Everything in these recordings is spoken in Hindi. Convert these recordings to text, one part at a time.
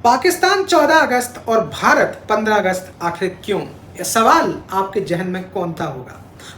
पाकिस्तान 14 अगस्त और भारत 15 अगस्त आखिर क्यों? यह सवाल आपके जहन में कौन था होगा।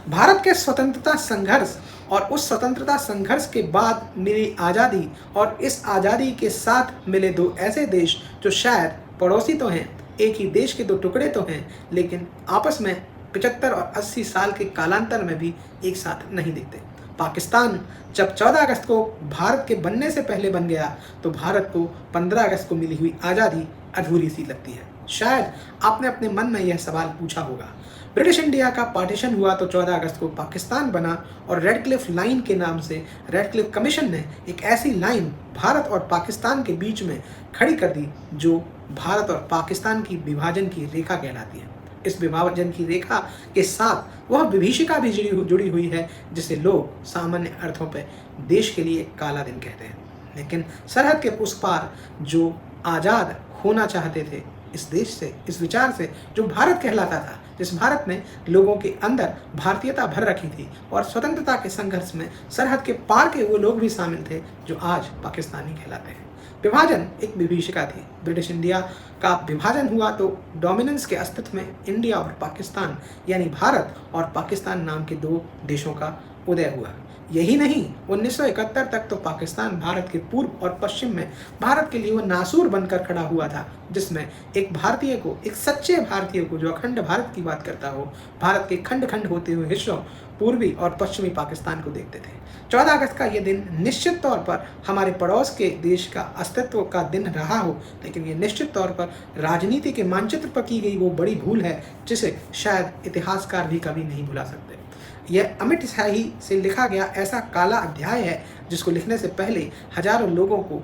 भारत के स्वतंत्रता संघर्ष और उस स्वतंत्रता संघर्ष के बाद मिली आज़ादी और इस आज़ादी के साथ मिले दो ऐसे देश जो शायद पड़ोसी तो हैं, एक ही देश के दो टुकड़े तो हैं, लेकिन आपस में 75 और 80 साल के कालांतर में भी एक साथ नहीं दिखते। पाकिस्तान जब 14 अगस्त को भारत के बनने से पहले बन गया तो भारत को 15 अगस्त को मिली हुई आज़ादी अधूरी सी लगती है। शायद आपने अपने मन में यह सवाल पूछा होगा। ब्रिटिश इंडिया का पार्टीशन हुआ तो 14 अगस्त को पाकिस्तान बना और रेड क्लिफ लाइन के नाम से रेड क्लिफ कमीशन ने एक ऐसी लाइन भारत और पाकिस्तान के बीच में खड़ी कर दी जो भारत और पाकिस्तान की विभाजन की रेखा कहलाती है। इस विभाजन की रेखा के साथ वह विभीषिका भी जुड़ी हुई है जिसे लोग सामान्य अर्थों पर देश के लिए काला दिन कहते हैं। लेकिन सरहद के उस पार जो आज़ाद होना चाहते थे इस देश से, इस विचार से जो भारत कहलाता था, जिस भारत ने लोगों के अंदर भारतीयता भर रखी थी और स्वतंत्रता के संघर्ष में सरहद के पार के वो लोग भी शामिल थे जो आज पाकिस्तानी कहलाते हैं। विभाजन एक विभीषिका थी। ब्रिटिश इंडिया का विभाजन हुआ तो डोमिनेंस के अस्तित्व में इंडिया और पाकिस्तान यानी भारत और पाकिस्तान नाम के दो देशों का उदय हुआ। यही नहीं, 1971 तक तो पाकिस्तान भारत के पूर्व और पश्चिम में भारत के लिए वो नासूर बनकर खड़ा हुआ था, जिसमें एक भारतीय को, एक सच्चे भारतीय को जो अखंड भारत की बात करता हो, भारत के खंड खंड होते हुए हिस्सों पूर्वी और पश्चिमी पाकिस्तान को देखते थे। 14 अगस्त का ये दिन निश्चित तौर पर हमारे पड़ोस के देश का अस्तित्व का दिन रहा हो, लेकिन ये निश्चित तौर पर राजनीति के मानचित्र पर की गई वो बड़ी भूल है जिसे शायद इतिहासकार भी कभी नहीं भुला सकते। यह अमिट शाही से लिखा गया ऐसा काला अध्याय है जिसको लिखने से पहले हजारों लोगों को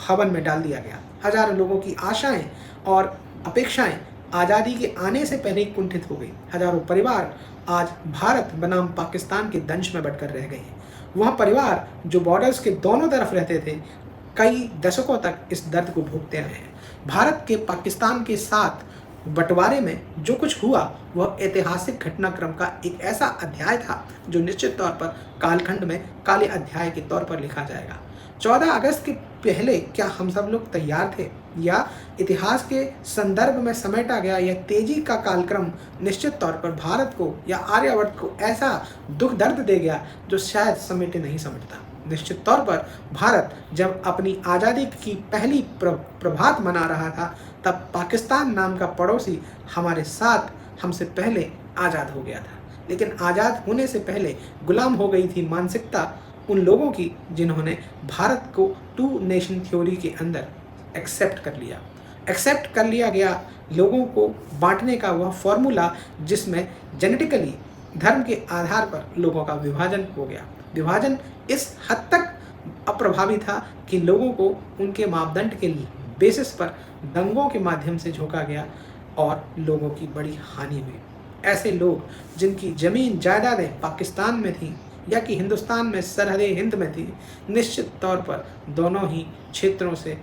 हवन में डाल दिया गया। हजारों लोगों की आशाएं और अपेक्षाएं आज़ादी के आने से पहले ही कुंठित हो गई। हजारों परिवार आज भारत बनाम पाकिस्तान के दंश में बटकर रह गए हैं। वह परिवार जो बॉर्डर्स के दोनों तरफ रहते थे कई दशकों तक इस दर्द को भोगते आए हैं। भारत के पाकिस्तान के साथ बंटवारे में जो कुछ हुआ वह ऐतिहासिक घटनाक्रम का एक ऐसा अध्याय था जो निश्चित तौर पर कालखंड में काले अध्याय के तौर पर लिखा जाएगा। 14 अगस्त के पहले क्या हम सब लोग तैयार थे या इतिहास के संदर्भ में समेटा गया यह तेजी का कालक्रम निश्चित तौर पर भारत को या आर्यावर्त को ऐसा दुख दर्द दे गया जो शायद समेटे नहीं समझता। निश्चित तौर पर भारत जब अपनी आज़ादी की पहली प्रभात मना रहा था तब पाकिस्तान नाम का पड़ोसी हमारे साथ हमसे पहले आज़ाद हो गया था। लेकिन आज़ाद होने से पहले गुलाम हो गई थी मानसिकता उन लोगों की जिन्होंने भारत को टू नेशन थ्योरी के अंदर एक्सेप्ट कर लिया गया लोगों को बांटने का वह फॉर्मूला जिसमें जेनेटिकली धर्म के आधार पर लोगों का विभाजन हो गया। विभाजन इस हद तक अप्रभावी था कि लोगों को उनके मापदंड के बेसिस पर दंगों के माध्यम से झोंका गया और लोगों की बड़ी हानि हुई। ऐसे लोग जिनकी ज़मीन जायदादें पाकिस्तान में थी या कि हिंदुस्तान में सरहदें हिंद में थी, निश्चित तौर पर दोनों ही क्षेत्रों से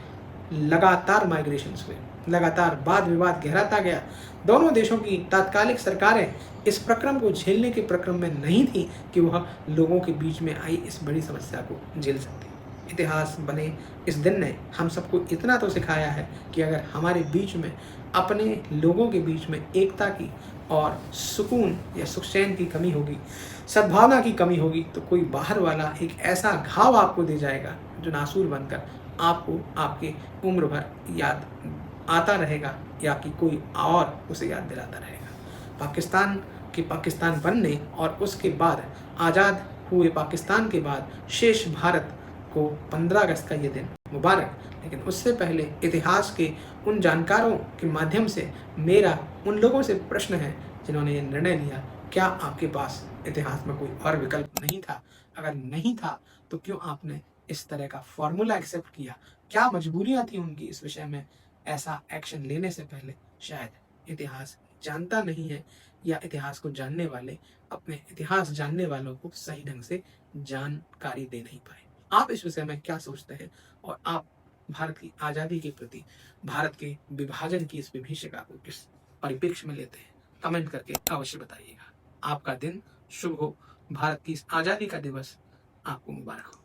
लगातार माइग्रेशंस हुए, लगातार वाद विवाद गहराता गया। दोनों देशों की तात्कालिक सरकारें इस प्रक्रम को झेलने के प्रक्रम में नहीं थी कि वह लोगों के बीच में आई इस बड़ी समस्या को झेल सकती। इतिहास बने इस दिन ने हम सबको इतना तो सिखाया है कि अगर हमारे बीच में अपने लोगों के बीच में एकता की और सुकून या सुख चैन की कमी होगी, सद्भावना की कमी होगी, तो कोई बाहर वाला एक ऐसा घाव आपको दे जाएगा जो नासूर बनकर आपको आपके उम्र भर याद आता रहेगा या कि कोई और उसे याद दिलाता रहेगा। पाकिस्तान बनने और उसके बाद आज़ाद हुए पाकिस्तान के बाद शेष भारत को 15 अगस्त का ये दिन मुबारक। लेकिन उससे पहले इतिहास के उन जानकारों के माध्यम से मेरा उन लोगों से प्रश्न है जिन्होंने ये निर्णय लिया, क्या आपके पास इतिहास में कोई और विकल्प नहीं था? अगर नहीं था तो क्यों आपने इस तरह का फॉर्मूला एक्सेप्ट किया? क्या मजबूरियां थी उनकी इस विषय में ऐसा एक्शन लेने से पहले? शायद इतिहास जानता नहीं है या इतिहास को जानने वाले अपने इतिहास जानने वालों को सही ढंग से जानकारी दे नहीं पाए। आप इस विषय में क्या सोचते हैं और आप भारत की आज़ादी के प्रति भारत के विभाजन की इस विभीषिका को किस परिप्रेक्ष्य में लेते हैं? कमेंट करके अवश्य बताइएगा। आपका दिन शुभ हो। भारत की इस आज़ादी का दिवस आपको मुबारक हो।